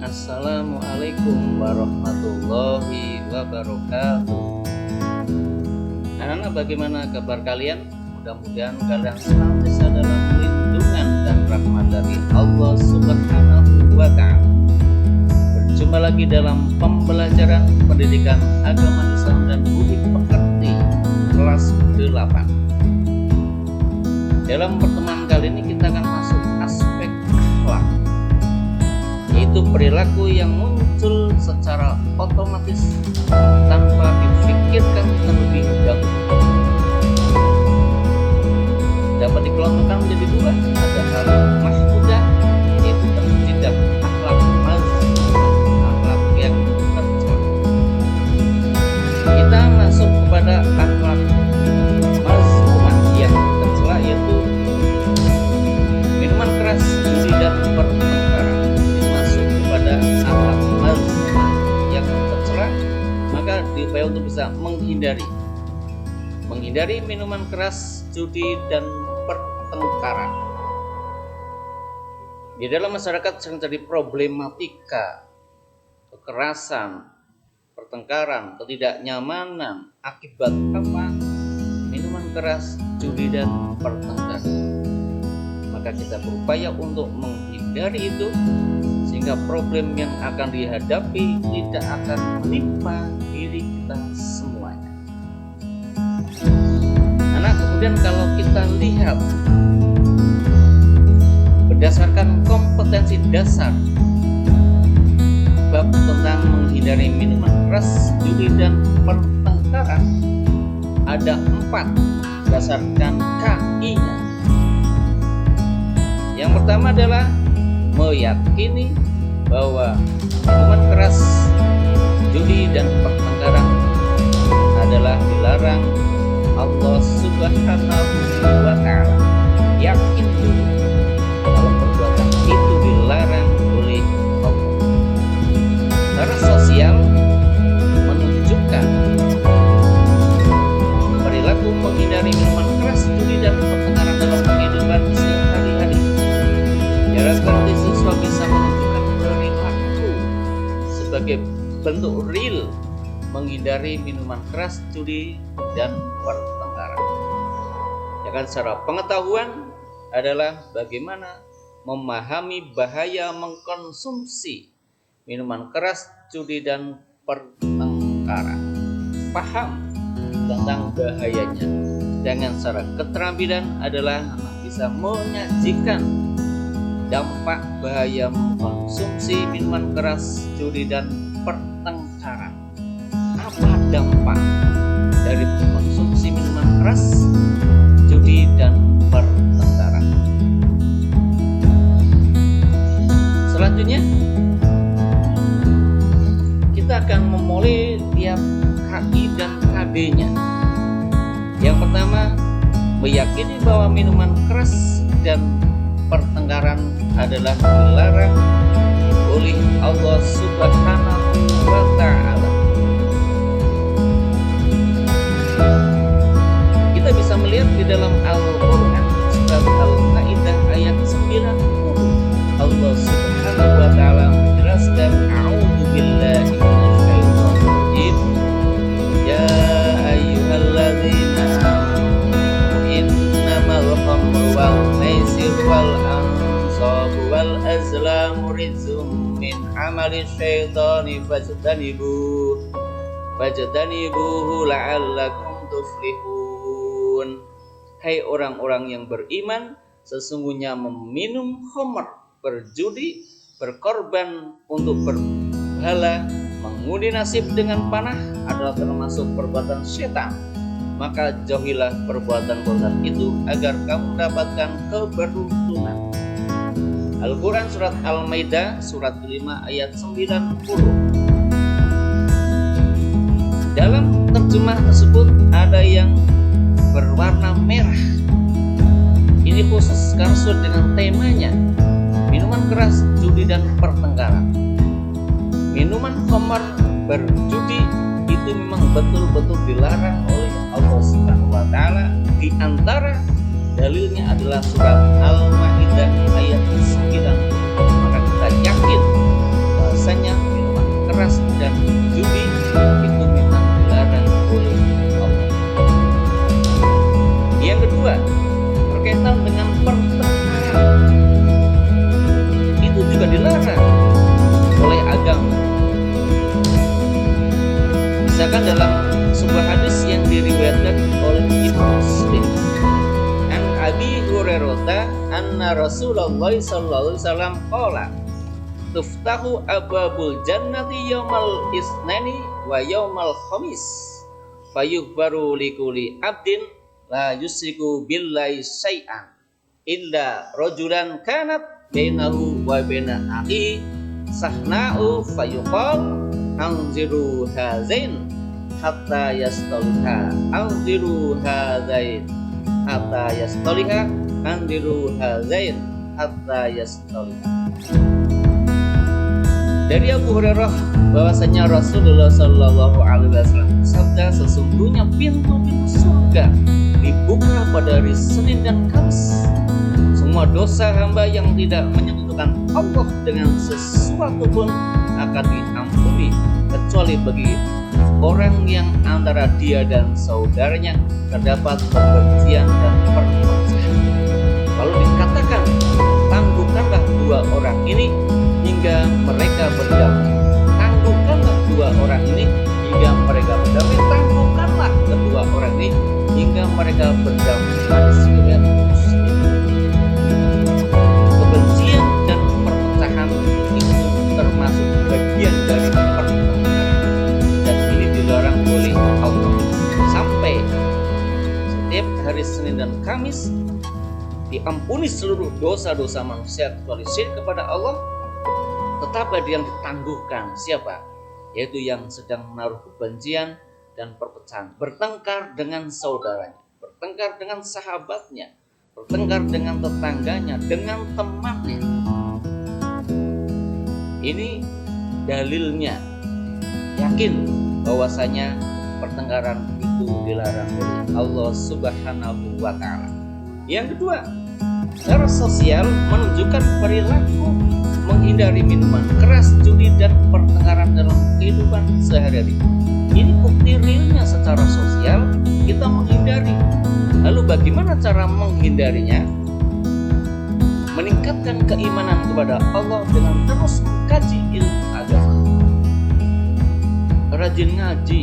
Assalamualaikum warahmatullahi wabarakatuh. Anak-anak, bagaimana kabar kalian? Mudah-mudahan kalian senantiasa dalam lindungan dan rahmat dari Allah Subhanahu wa Ta'ala. Berjumpa lagi dalam pembelajaran pendidikan agama Islam dan budi pekerti kelas 8. Dalam pertemuan kali ini kita akan masuk aspek akhlak, yaitu perilaku yang muncul secara otomatis tanpa difikirkan terlebih dahulu. Dapat dikelompokkan menjadi dua, ada hal mahmudah yaitu terhadap akhlak mazmumah, akhlak yang tercela. Kita masuk kepada akhlak mazmumah yang tercela, yaitu minuman keras, judi dan pertengkaran. Masuk kepada akhlak mazmumah yang tercela, maka diupaya untuk bisa menghindari minuman keras, judi dan pertengkaran. Di dalam masyarakat sering terjadi problematika kekerasan, pertengkaran, ketidaknyamanan akibat apa? Minuman keras, judi dan pertengkaran. Maka kita berupaya untuk menghindari itu, sehingga problem yang akan dihadapi tidak akan menimpa diri kita semuanya. Nah, kemudian kalau kita lihat berdasarkan kompetensi dasar bab tentang menghindari minuman keras, judi dan pertengkaran, ada 4 berdasarkan KI-nya. Yang pertama adalah meyakini bahwa minuman keras, judi dan pertengkaran adalah dilarang Allah Subhanahu wa Ta'ala. Yakin dulu kalau perbuatan itu dilarang oleh Allah. Secara sosial menunjukkan perilaku menghindari minuman keras, judi dan pertengkaran dalam kehidupan sehari-hari. Diharapkan siswa bisa menunjukkan perilaku sebagai bentuk real menghindari minuman keras, judi dan pertengkaran. Ya kan, secara pengetahuan adalah bagaimana memahami bahaya mengkonsumsi minuman keras, judi dan pertengkaran. Paham tentang bahayanya. Dengan secara keterampilan adalah bisa menyajikan dampak bahaya mengkonsumsi minuman keras, judi dan pertengkaran. Apa dampak dari mengkonsumsi minuman keras, judi dan pertengkaran? Selanjutnya kita akan memulai tiap KI dan KD-nya. Yang pertama, meyakini bahwa minuman keras dan pertengkaran adalah dilarang oleh Allah Subhanahu wa Ta'ala. Kita bisa melihat di dalam Al-Quran surat Al-Maidah ayat 90, Allah Subhanahu wa Ta'ala menjelaskan, a'udzu billahi minasyaitonir rajim, ya ayyuhalladzina amanu innamal khamru wal maisir wal ansabu wal azlamu rizqum min amali syaitani fajtanibuhu la'allakum tuflihun. Hai orang-orang yang beriman, sesungguhnya meminum khamr, berjudi, berkorban untuk berhala, mengundi nasib dengan panah adalah termasuk perbuatan syaitan. Maka jauhilah perbuatan-perbuatan itu agar kamu mendapatkan keberuntungan. Al-Quran surat Al-Maidah surat 5 ayat 90. Dalam terjemah tersebut ada yang berwarna merah. Ini khusus karena sesuai dengan temanya, minuman keras, judi dan pertengkaran. Minuman khamr, berjudi itu memang betul-betul dilarang oleh Allah Subhanahu wa Ta'ala. Di antara dalilnya adalah surat Al-Maidah ayat 90. Maka kita yakin dilarang oleh agama. Misalkan dalam sebuah hadis yang diriwayatkan oleh Imam Muslim, an Abi Hurairah anna Rasulullah sallallahu alaihi wasallam qala tuftahu abwabul jannati yaumal isnani wa yaumal khamis fayughfaru likulli abdin la yusriku billahi syai'an illa rajulan kanat bainahu wa baina akhi sahna'u fayuqal anziru hazain hatta yastaliha anziru hazain hatta yastaliha anziru hazain hatta yastaliha. Dari Abu Hurairah bahwasanya Rasulullah Shallallahu Alaihi Wasallam bersabda, sesungguhnya pintu-pintu surga dibuka pada hari Senin dan Kamis. Semua dosa hamba yang tidak menyekutukan Allah dengan sesuatu pun akan diampuni, kecuali bagi orang yang antara dia dan saudaranya terdapat kebencian dan perpecahan. Lalu dikatakan, tangguhkanlah dua orang ini hingga mereka berdamai. Tangguhkanlah dua orang ini hingga mereka berdamai. Tangguhkanlah kedua orang ini hingga mereka berdamai. Hadis riwayat Muslim. Kebencian dan perpecahan itu termasuk bagian dari pertengkaran, dan ini dilarang oleh Allah. Sampai setiap hari Senin dan Kamis diampuni seluruh dosa-dosa manusia kecuali syirik kepada Allah. Tetap ada yang ditangguhkan. Siapa? Yaitu yang sedang menaruh kebencian dan perpecahan, bertengkar dengan saudaranya, bertengkar dengan sahabatnya, bertengkar dengan tetangganya, dengan temannya. Ini dalilnya yakin bahwasanya pertengkaran itu dilarang oleh Allah Subhanahu wa Ta'ala. Yang kedua, secara sosial menunjukkan perilaku menghindari minuman keras, judi, dan pertengkaran dalam kehidupan sehari-hari. Ini bukti realnya secara sosial kita menghindari. Lalu bagaimana cara menghindarinya? Meningkatkan keimanan kepada Allah dengan terus mengkaji ilmu agama. Rajin ngaji,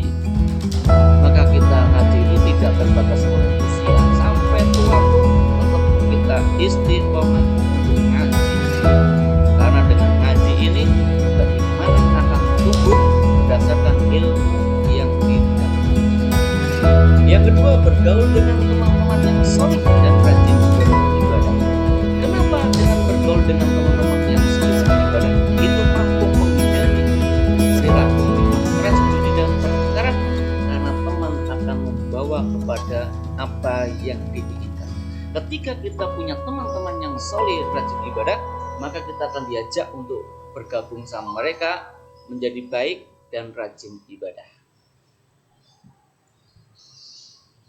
maka kita ngaji itu tidak terbatas oleh usia, sampai tua pun tetap kita istiqomah untuk ngaji. Karena dengan ngaji ini bagaimana akan tumbuh berdasarkan ilmu yang kita. Yang kedua, bergaul dengan teman-teman yang soleh dan rajin beribadah. Kenapa dengan bergaul dengan teman-teman yang soleh dan beribadah itu mampu menghindari perilaku minuman keras, judi, dan pertengkaran? Karena teman akan membawa kepada apa yang diinginkan. Ketika kita punya teman-teman yang soleh, rajin ibadah, maka kita akan diajak untuk bergabung sama mereka menjadi baik dan rajin ibadah.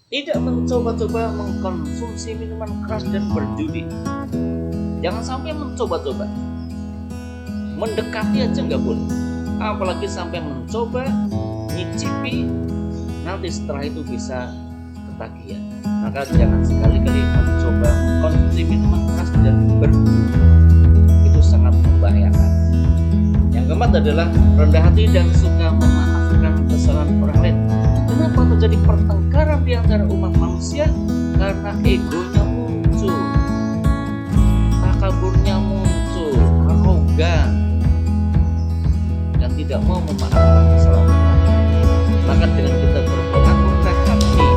Tidak mencoba-coba mengkonsumsi minuman keras dan berjudi. Jangan sampai mencoba-coba. Mendekati aja nggak boleh. Apalagi sampai mencoba, nyicipi, nanti setelah itu bisa ketagihan. Maka jangan sekali-kali mencoba mengkonsumsi minuman keras dan berjudi. Sangat membahayakan. Yang keempat adalah rendah hati dan suka memaafkan kesalahan orang lain. Kenapa terjadi pertengkaran di antara umat manusia? Karena egonya muncul, takaburnya muncul, arogan, dan tidak mau memaafkan kesalahan orang lain. Maka dengan kita berperilaku rendah hati,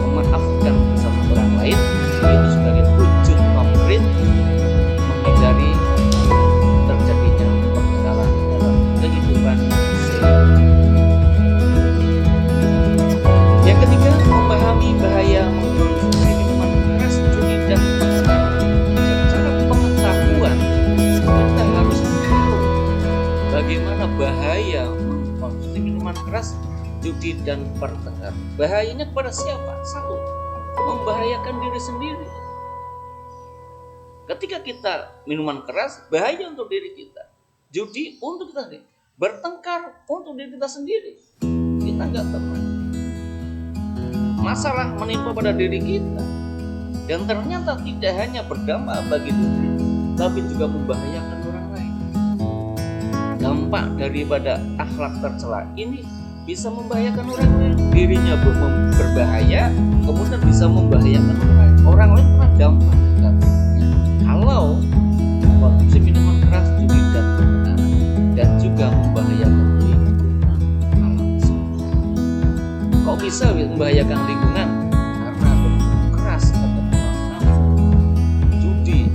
memaafkan kesalahan orang lain, itu sebagai wujud konkret dari terjadinya pertengkaran dalam kehidupan sehari-hari. Yang ketiga, memahami bahaya mengkonsumsi minuman keras, judi, dan pertengkaran. Secara pengetahuan, kita harus tahu bagaimana bahaya mengkonsumsi minuman keras, judi, dan pertengkaran. Bahayanya kepada siapa? Satu, membahayakan diri sendiri. Ketika kita minuman keras, bahaya untuk diri kita. Judi untuk kita sendiri. Bertengkar untuk diri kita sendiri. Kita nggak tenang. Masalah menimpa pada diri kita. Dan ternyata tidak hanya berdampak bagi diri, tapi juga membahayakan orang lain. Dampak daripada akhlak tercela ini bisa membahayakan orang lain. Dirinya berbahaya, kemudian bisa membahayakan orang lain. Orang lain pernah dampak negatifnya kalau konsumsi minuman keras, judi dan pertengkaran, dan juga membahayakan lingkungan alam sekitar. Kok bisa membahayakan lingkungan? Karena minuman keras ada pengaruh, judi,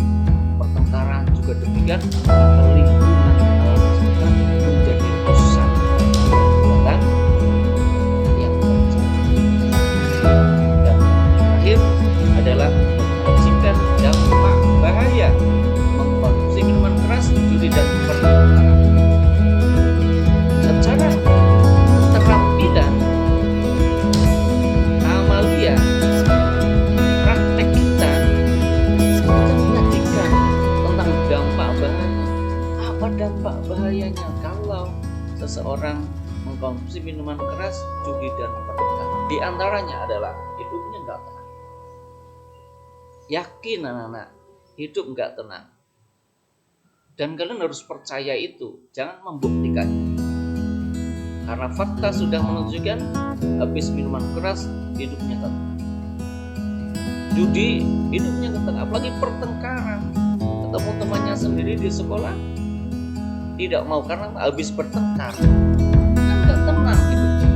pertengkaran juga demikian, maka lingkungan alam sekitar menjadi rusak. Dan yang terjadi. Dan terakhir adalah menyaksikan dampak bahaya mengkonsumsi minuman keras, judi dan pertengkaran. Secara keterampilan amalia, praktek kita menyajikan tentang dampak bahaya. Apa dampak bahayanya kalau seseorang mengkonsumsi minuman keras, judi dan pertengkaran? Di antaranya adalah hidupnya nggak tenang. Yakin anak-anak, hidup nggak tenang. Dan kalian harus percaya itu, jangan membuktikannya. Karena fakta sudah menunjukkan habis minuman keras hidupnya tenang. Judi hidupnya tenang, apalagi pertengkaran. Ketemu temannya sendiri di sekolah tidak mau karena habis bertengkar. Kan nggak tenang hidupnya.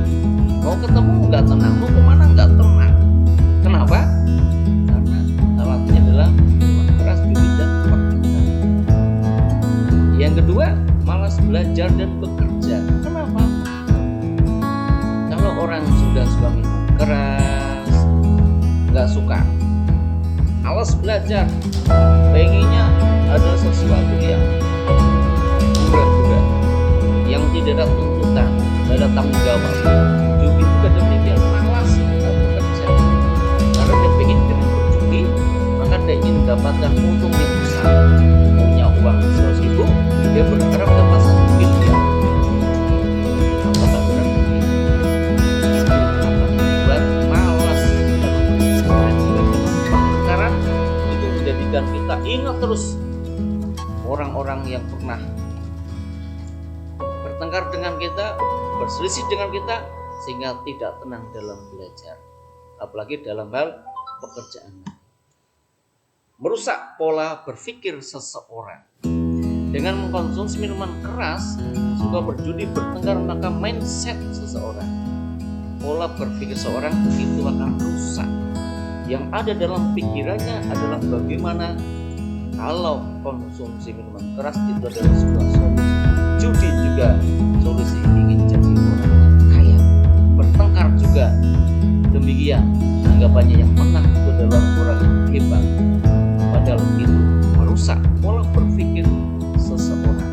Mau ketemu nggak tenang, mau kemana nggak tenang. Kenapa? Karena alatnya adalah minuman keras, judi dan pertengkaran. Yang kedua, malas belajar dan bekerja. Kenapa? Kalau orang sudah suka minuman keras, nggak suka, malas belajar, pengennya ada sesuatu yang mudah-mudah, yang tidak ada tuntutan, tidak ada tanggung jawab. Judi juga demikian, malas bekerja. Karena dia pengen dengan berjudi, maka dia ingin mendapatkan untung yang besar. Punya uang 100.000, dia berharap dapat 1 miliar. Apakah benar? Itu akan membuat malas dalam pertengkaran. Itu menjadikan kita ingat terus orang-orang yang pernah bertengkar dengan kita, berselisih dengan kita, sehingga tidak tenang dalam belajar, apalagi dalam hal pekerjaan. Merusak pola berpikir seseorang. Dengan mengkonsumsi minuman keras, suka berjudi, bertengkar, maka mindset seseorang, pola berpikir seseorang itu akan rusak. Yang ada dalam pikirannya adalah bagaimana kalau konsumsi minuman keras itu adalah sebuah solusi. Judi juga solusi, ingin jadi orang yang kaya. Bertengkar juga demikian, anggapannya yang menang itu adalah orang yang hebat. Padahal itu merusak pola berpikir seseorang.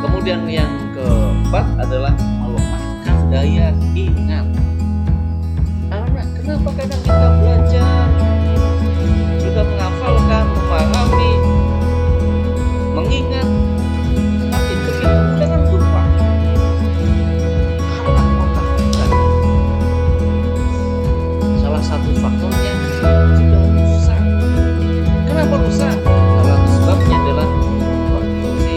Kemudian yang keempat adalah melemahkan daya ingat. Anak, kenapa kadang kita belajar sudah menghafalkan, memahami, mengingat, tapi begitu mudah kan lupa. Karena otak kita salah satu faktornya sudah rusak. Kenapa rusak? Salah satu sebabnya adalah konsumsi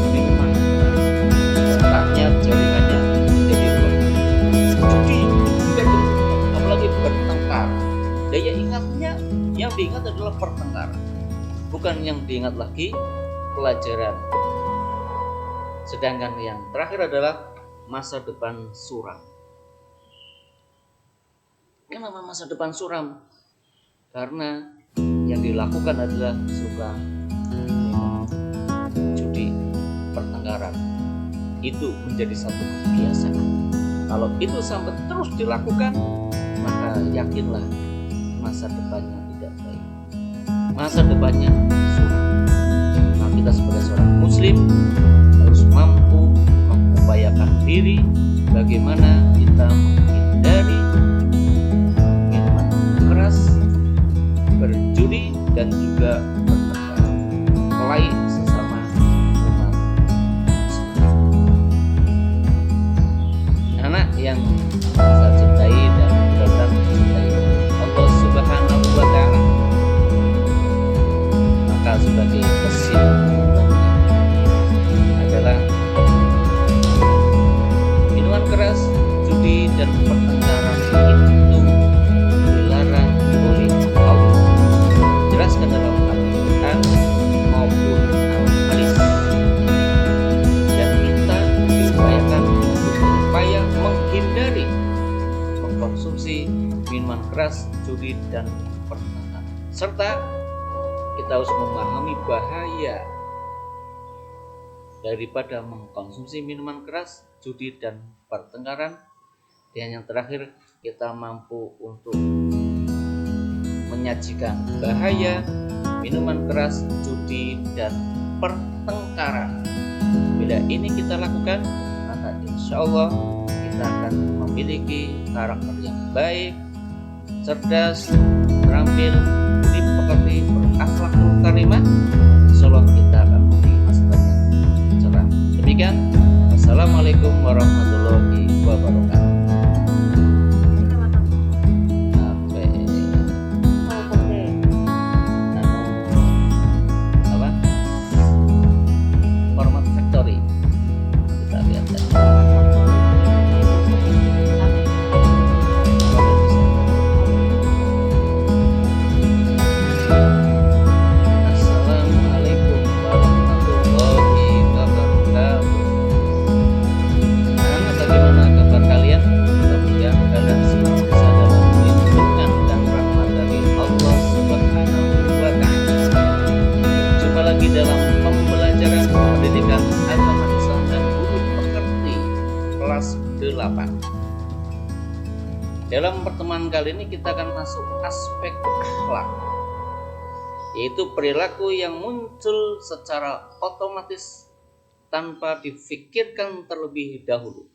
minuman keras. Otaknya, jaringannya jadi rusak. Judi juga demikian, apalagi bertengkar. Daya ingatnya yang diingat adalah pertengkaran, bukan yang diingat lagi pelajaran. Sedangkan yang terakhir adalah masa depan suram. Kenapa masa depan suram? Karena yang dilakukan adalah suka judi, pertengkaran. Itu menjadi satu kebiasaan. Kalau itu sampai terus dilakukan, maka yakinlah masa depannya tidak baik. Masa depannya suram. Nah, kita sebagai seorang muslim harus mampu mengupayakan diri bagaimana kita menghindari minuman keras, berjudi dan juga bertengkar, mulai sesama umat muslim. Anak yang saya cintai dan mudah-mudahan mencintai Allah Subhanahu wa Ta'ala, maka sudah kesimpulannya adalah minuman keras, judi, dan pertengkaran itu dilarang oleh Allah. Jelaskan dalam Al-Quran maupun Al-Hadis. Dan kita diupayakan untuk berupaya menghindari mengkonsumsi minuman keras, judi, dan pertengkaran. Serta kita harus memahami bahaya daripada mengkonsumsi minuman keras, judi, dan pertengkaran. Dan yang terakhir, kita mampu untuk menyajikan bahaya minuman keras, judi, dan pertengkaran. Bila ini kita lakukan, maka insya Allah kita akan memiliki karakter yang baik, cerdas, terampil, budi pekerti, berakhlakul karimah. Insya Allah kita akan memiliki masa depan yang cerah. Demikian, Assalamualaikum warahmatullahi wabarakatuh. Format factory. Kita lihat tadi. Assalamualaikum warahmatullahi wabarakatuh. Bagaimana kabar kalian? Mudah-mudahan kalian semua bisa dalam lindungan dan rahmat dari Allah Subhanahu wa Ta'ala. Jumpa lagi dalam pembelajaran pendidikan agama Islam dan budi pekerti kelas 8. Dalam pertemuan kali ini kita akan masuk aspek akhlak, yaitu perilaku yang muncul secara otomatis tanpa difikirkan terlebih dahulu.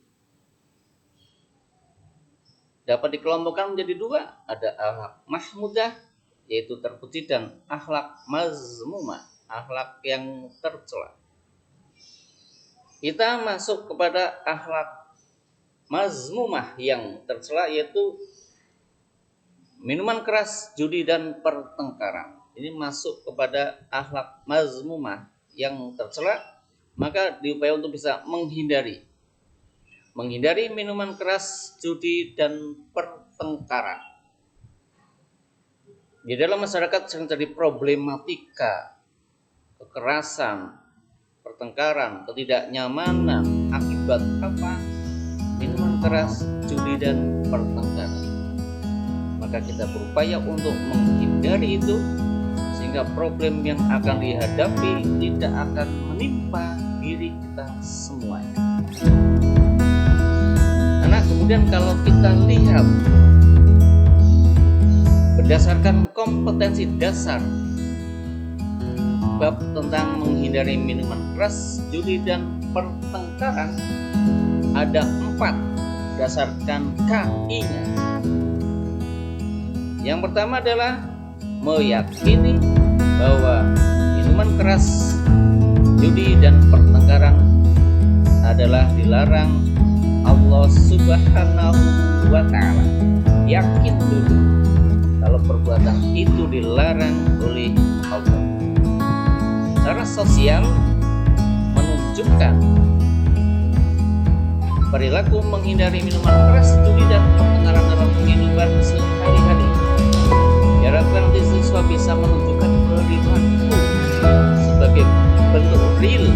Dapat dikelompokkan menjadi dua, ada akhlak mahmudah, yaitu terpuji, dan akhlak mazmumah, akhlak yang tercela. Kita masuk kepada akhlak mazmumah yang tercela, yaitu minuman keras, judi, dan pertengkaran. Ini masuk kepada akhlak mazmumah yang tercela, maka diupaya untuk bisa menghindari minuman keras, judi, dan pertengkaran. Di dalam masyarakat sering terjadi problematika kekerasan, pertengkaran, ketidaknyamanan. Akibat apa? Minuman keras, judi, dan pertengkaran. Maka kita berupaya untuk menghindari itu, sehingga problem yang akan dihadapi tidak akan menimpa diri kita semuanya. Nah, kemudian kalau kita lihat berdasarkan kompetensi dasar bab tentang menghindari minuman keras, judi, dan pertengkaran, ada 4 berdasarkan KI-nya. Yang pertama adalah meyakini bahwa minuman keras, judi, dan pertengkaran adalah dilarang Allah Subhanahu wa Ta'ala. Yakin dulu kalau perbuatan itu dilarang oleh Allah. Secara sosial menunjukkan perilaku menghindari minuman keras, judi, dan pertengkaran dalam kehidupan sehari-hari. Diharapkan nanti siswa bisa menunjukkan perilaku sebagai bentuk real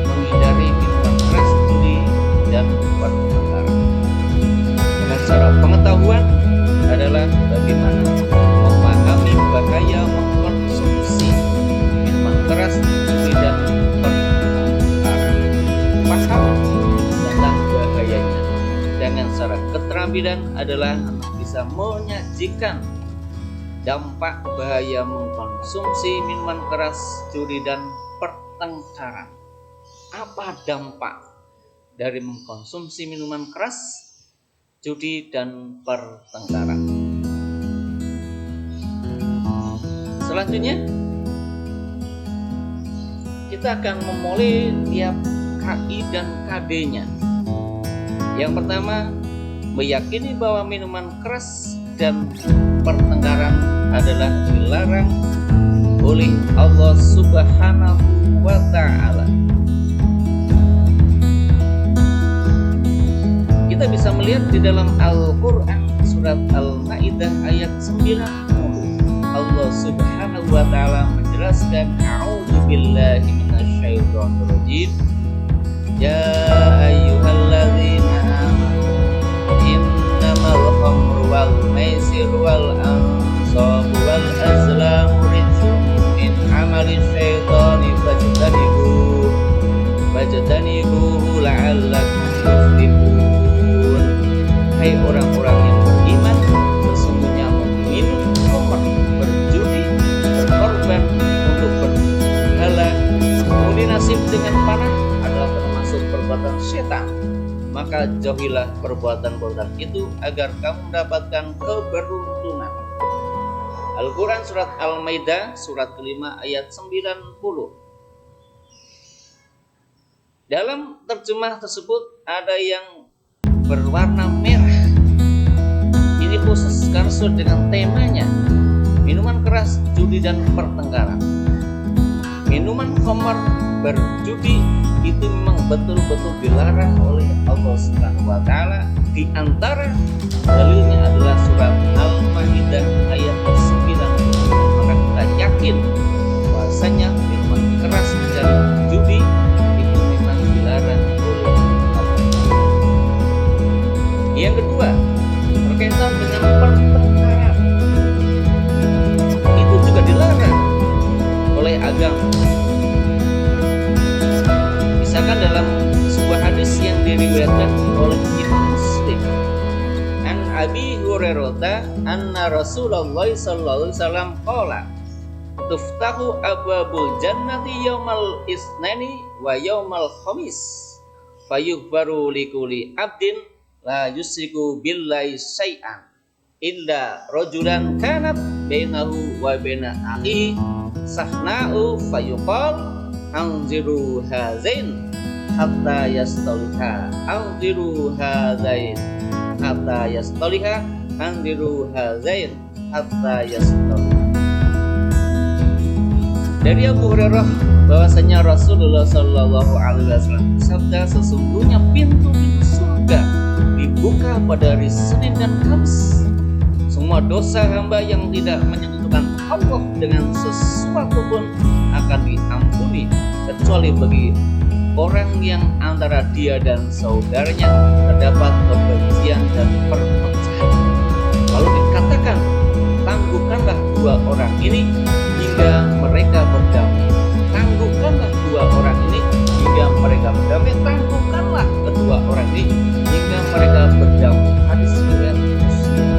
menghindari minuman keras, judi, dan pertengkaran. Dengan cara pengetahuan adalah bagaimana memahami bahaya mengkonsumsi minuman keras, judi, dan pertengkaran. Paham tentang bahayanya. Dengan cara keterampilan adalah bisa menyajikan dampak bahaya mengkonsumsi minuman keras, judi, dan pertengkaran. Apa dampak dari mengkonsumsi minuman keras, judi, dan pertengkaran? Selanjutnya, kita akan memulai tiap KI dan KD-nya. Yang pertama, meyakini bahwa minuman keras dan pertengkaran adalah dilarang oleh Allah Subhanahu wa Ta'ala. Kita bisa melihat di dalam Al-Quran surat Al-Ma'idah ayat 90, Allah Subhanahu wa Ta'ala menjelaskan, a'udzubillahi minasyaitonir rajim, ya ayyuhalladzina amanu innamal khamru wal maisiru wal ansabu wal azlamu rijsun min amali syaitani fajtanibuhu la'allakum tuflihun. Hai orang-orang yang beriman, sesungguhnya meminum khamr, berjudi, berkorban untuk berhala, mengundi nasib dengan panah adalah termasuk perbuatan syaitan. Maka jauhilah perbuatan-perbuatan itu agar kamu mendapatkan keberuntungan. Al-Quran surat Al-Maidah surat kelima ayat 90. Dalam terjemah tersebut ada yang berwarna merah. Ini khusus karena sesuai dengan temanya, minuman keras, judi dan pertengkaran. Minuman khamar, berjudi itu memang betul-betul dilarang oleh Allah Subhanahu wa Ta'ala. Di antara dalilnya adalah surat Al-Maidah ayat 9. Maka kita yakin bahwasanya minuman keras dan judi itu memang dilarang oleh Allah. Yang kedua, berkaitan dengan pertengkaran, itu juga dilarang oleh agama. Misalkan dalam sebuah hadis yang diriwayatkan oleh Imam Muslim, an Abi Hurairah anna Rasulullah sallallahu alaihi wasallam qala tuftahu abwabul jannati yaumal isnani wa yaumal khamis fayughfaru likulli abdin la yusriku billahi syai'an illa rajulan kanat bainahu wa baina akhihi sahna'u fayuqal anziru hazain hatta yastaliha anziru hazain hatta yastaliha anziru hazain hatta yastaliha. Dari Abu Hurairah bahwasanya Rasulullah Shallallahu Alaihi Wasallam bersabda, sesungguhnya pintu-pintu surga dibuka pada hari Senin dan Kamis. Semua dosa hamba yang tidak menyekutukan Allah dengan sesuatu pun akan diampuni, kecuali bagi orang yang antara dia dan saudaranya terdapat kebencian dan perpecahan. Lalu dikatakan, tangguhkanlah dua orang ini hingga mereka berdamai. Tangguhkanlah dua orang ini hingga mereka berdamai. Tangguhkanlah kedua orang ini hingga mereka berdamai. Hadis riwayat Muslim.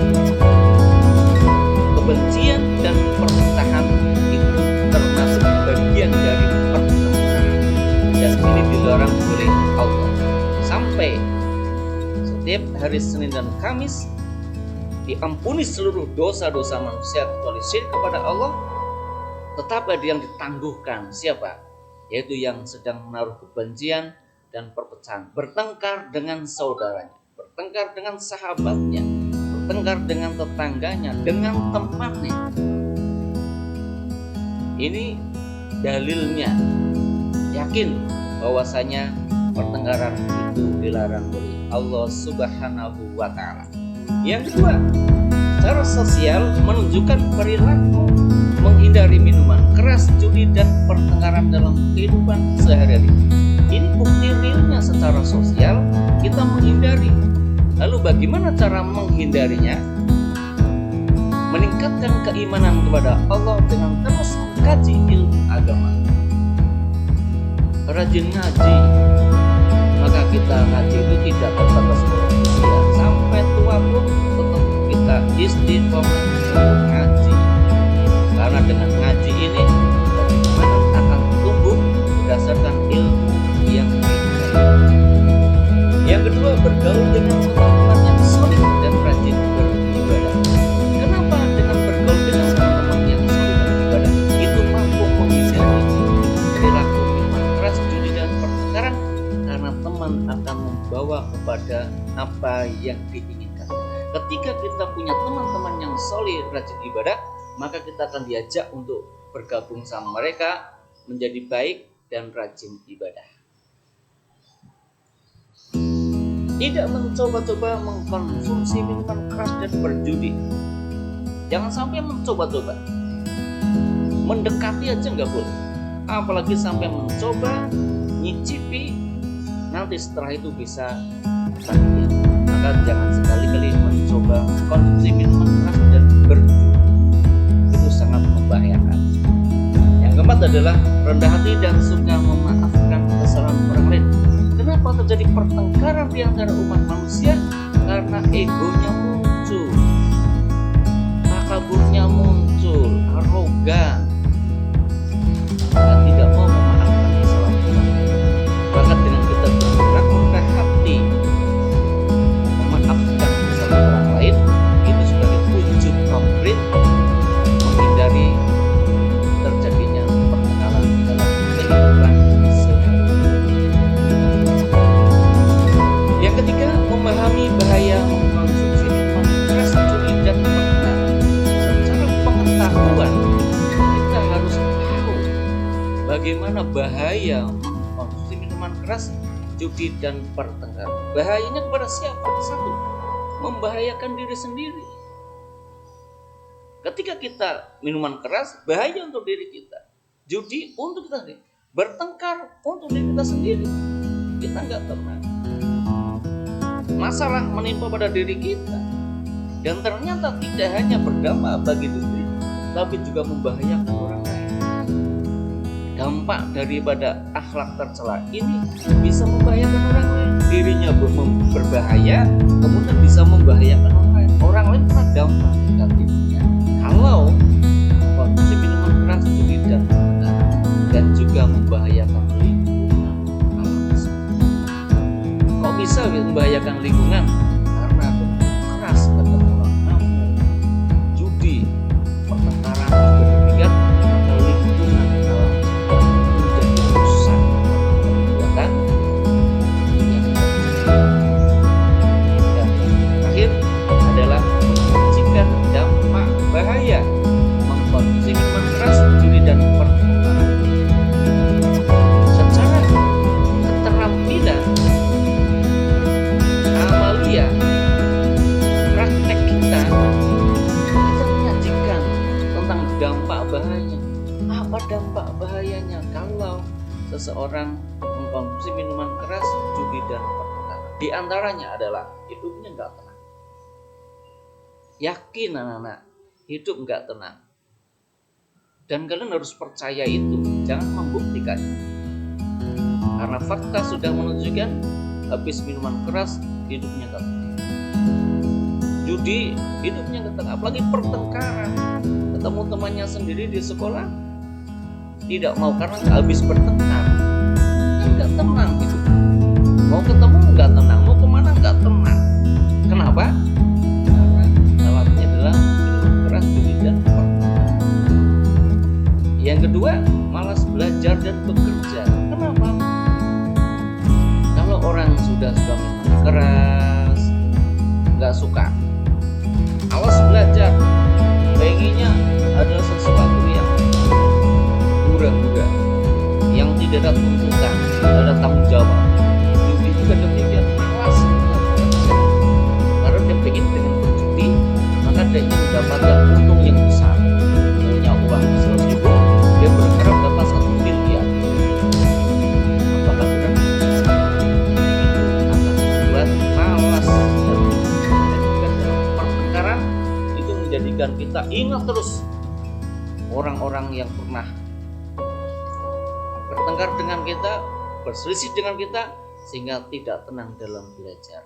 Kebencian dan perpecahan itu termasuk bagian dari pertengkaran, dan ini dilarang oleh Allah. Sampai setiap hari Senin dan Kamis diampuni seluruh dosa-dosa manusia kecuali syirik kepada Allah. Tetap ada yang ditangguhkan. Siapa? Yaitu yang sedang menaruh kebencian dan perpecahan, bertengkar dengan saudaranya, bertengkar dengan sahabatnya, bertengkar dengan tetangganya, dengan temannya. Ini dalilnya, yakin bahwasanya pertengkaran itu dilarang oleh Allah Subhanahu wa Ta'ala. Yang kedua, cara sosial menunjukkan perilaku menghindari minuman keras, judi dan pertengkaran dalam kehidupan sehari-hari. Ini bukti realnya secara sosial kita menghindari. Lalu bagaimana cara menghindarinya? Meningkatkan keimanan kepada Allah dengan terus mengkaji ilmu agama. Rajin ngaji, maka kita ngaji itu tidak terbatas oleh usia, sampai tua pun tetap kita istiqomah ngaji. Karena dengan ngaji ini keimanan akan tumbuh berdasarkan ilmu yang baik. Yang kedua, bergaul dengan teman-teman yang soleh dan rajin beribadah. Kenapa dengan bergaul dengan teman-teman yang soleh dan beribadah itu mampu menghindari perilaku minuman keras, judi dan pertengkaran? Karena teman akan membawa kepada apa yang diinginkan. Ketika kita punya teman-teman yang soleh, rajin ibadah, maka kita akan diajak untuk bergabung sama mereka menjadi baik dan rajin ibadah. Tidak mencoba-coba mengkonsumsi minuman keras dan berjudi. Jangan sampai mencoba-coba. Mendekati aja nggak boleh. Apalagi sampai mencoba, nyicipi, nanti setelah itu bisa ketagihan. Maka jangan sekali-kali mencoba konsumsi minuman keras dan berjudi. Itu sangat membahayakan. Yang keempat adalah rendah hati dan suka memaafkan kesalahan orang lain. Kenapa terjadi pertengkaran di antara umat manusia? Karena egonya muncul, takaburnya muncul, arogan, dan tidak mau memaafkan kesalahan orang lain. Bahkan dengan kita berrendah hati memaafkan kesalahan orang lain, itu sebagai wujud konkret menghindari terjadinya pertengkaran dalam kehidupan sehari-hari. Yang ketiga, memahami bahaya mengkonsumsi minuman keras, judi, dan pertengkaran. Secara pengetahuan, kita harus tahu bagaimana bahaya mengkonsumsi minuman keras, judi, dan pertengkaran. Bahayanya kepada siapa? Satu, membahayakan diri sendiri. Ketika kita minuman keras, bahaya untuk diri kita. Judi untuk kita sendiri. Bertengkar untuk diri kita sendiri. Kita nggak tenang. Masalah menimpa pada diri kita. Dan ternyata tidak hanya berdampak bagi diri, tapi juga membahayakan orang lain. Dampak daripada akhlak tercela ini bisa membahayakan orang lain. Dirinya berbahaya, kemudian bisa membahayakan orang lain. Orang lain kena dampak negatifnya. Kalau konsumsi minuman keras, judi, dan pertengkaran, dan juga membahayakan lingkungan alam semesta. Kok bisa membahayakan lingkungan? Karena minuman keras ketemu orang ngamuk, judi, pertengkaran juga demikian, maka lingkungan alam semesta menjadi rusak. Perbuatan yang dan terakhir adalah menyaksikan dampak bahaya mengkonsumsi minuman keras, judi, dan pertengkaran. Secara keterampilan, amalia, praktek kita menyajikan tentang dampak bahayanya. Apa dampak bahayanya kalau seseorang mengkonsumsi minuman keras, judi, dan pertengkaran? Di antaranya adalah hidupnya nggak tenang. Yakin anak-anak, hidup nggak tenang. Dan kalian harus percaya itu, jangan membuktikan. Karena fakta sudah menunjukkan habis minuman keras, hidupnya nggak tenang. Judi, hidupnya nggak tenang. Apalagi pertengkaran, ketemu temannya sendiri di sekolah, tidak mau karena habis bertengkar, nggak tenang hidup. Mau ketemu nggak tenang, mau kemana nggak tenang. Kenapa? Keras, judi, dan pertengkaran. Yang kedua, malas belajar dan bekerja. Kenapa? Kalau orang sudah suka minuman keras, nggak suka, malas belajar, pengennya adalah sesuatu yang hura-hura, yang tidak ada tuntutan, tidak ada tanggung jawab. Judi juga demikian, malas bekerja. Karena dia pengen dengan berjudi, maka dia ingin mendapatkan untung yang besar. Punya uang 100.000, dia berharap dapat 1 miliar. Apakah benar? Itu akan membuat malas dan juga dalam pertengkaran itu menjadikan kita ingat terus orang-orang yang pernah bertengkar dengan kita, berselisih dengan kita, sehingga tidak tenang dalam belajar,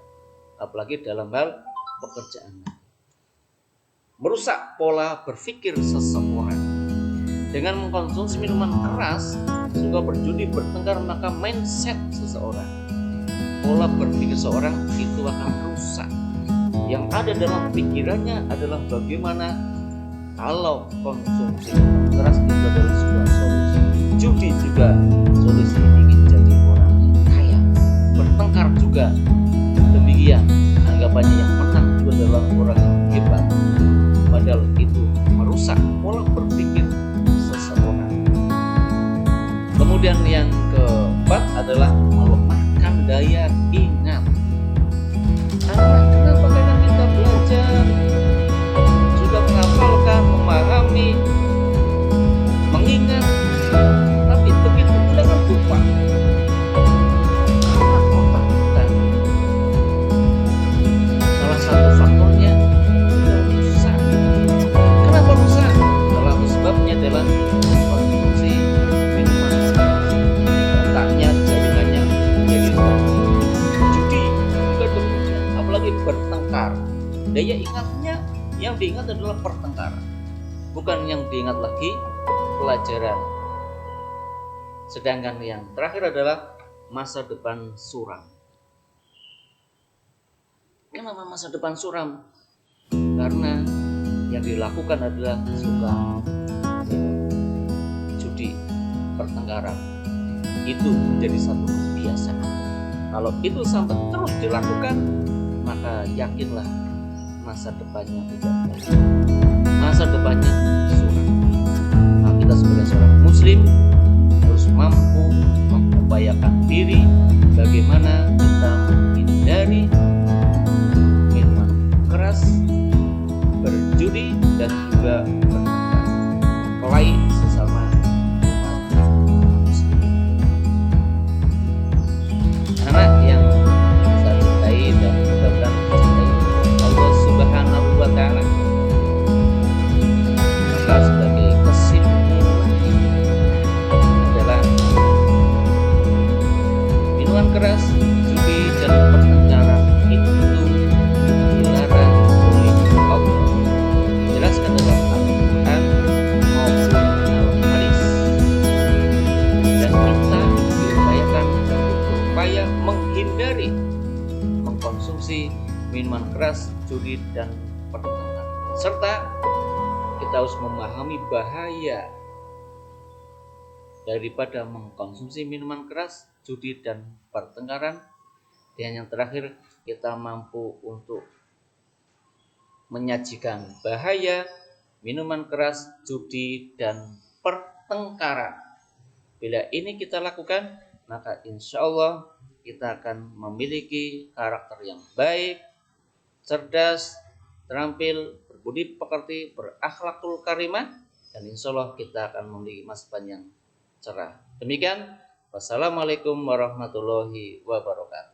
apalagi dalam hal pekerjaan. Merusak pola berpikir seseorang. Dengan mengkonsumsi minuman keras, suka berjudi, bertengkar, maka mindset seseorang, pola berpikir seseorang itu akan rusak. Yang ada dalam pikirannya adalah bagaimana kalau konsumsi minuman keras itu adalah sebuah solusi. Judi juga solusi ingin jadi orang yang kaya. Bertengkar juga demikian. Anggapannya yang menang juga adalah orang yang hebat. Padahal itu merusak pola berpikir seseorang. Kemudian yang keempat adalah melemahkan daya ingat. Anak, kenapa kadang kita belajar sudah menghafalkan, memahami, mengingat, tapi begitu udah kan lupa. Karena otak kita salah satu faktornya sudah rusak. Kenapa rusak? Salah satu sebabnya adalah konsumsi minuman keras. Otaknya, jaringannya menjadi judi, juga demikian, apalagi bertengkar. Daya ingatnya yang diingat adalah pertengkaran, bukan yang diingat lagi pelajaran. Sedangkan yang terakhir adalah masa depan suram. Kenapa masa depan suram? Karena yang dilakukan adalah suka judi, pertengkaran. Itu menjadi satu kebiasaan. Kalau itu sampai terus dilakukan, maka yakinlah masa depannya tidak baik. Masa depannya suram. Nah, kita sebagai seorang muslim harus mampu mengupayakan diri bagaimana kita menghindari minuman keras, berjudi, dan juga bertengkar, mempelai sesama umat muslim. Anak yang saya cintai dan mudah-mudahan mencintai Allah Subhanahu wa Ta'ala, maka sebagai kesimpulan adalah minuman keras, judi, dan pertengkaran itu dilarang oleh Allah. Dijelaskan dalam Al-Quran maupun Al-Hadis, dan kita diupayakan untuk berupaya menghindari mengkonsumsi minuman keras, judi, dan pertengkaran, serta kita harus memahami bahaya daripada mengkonsumsi minuman keras, judi, dan pertengkaran. Dan yang terakhir, kita mampu untuk menyajikan bahaya minuman keras, judi, dan pertengkaran. Bila ini kita lakukan, maka insya Allah kita akan memiliki karakter yang baik, cerdas, terampil, berbudi pekerti, berakhlakul karimah, dan insya Allah kita akan memiliki masa depan yang cerah. Demikian, wassalamualaikum warahmatullahi wabarakatuh.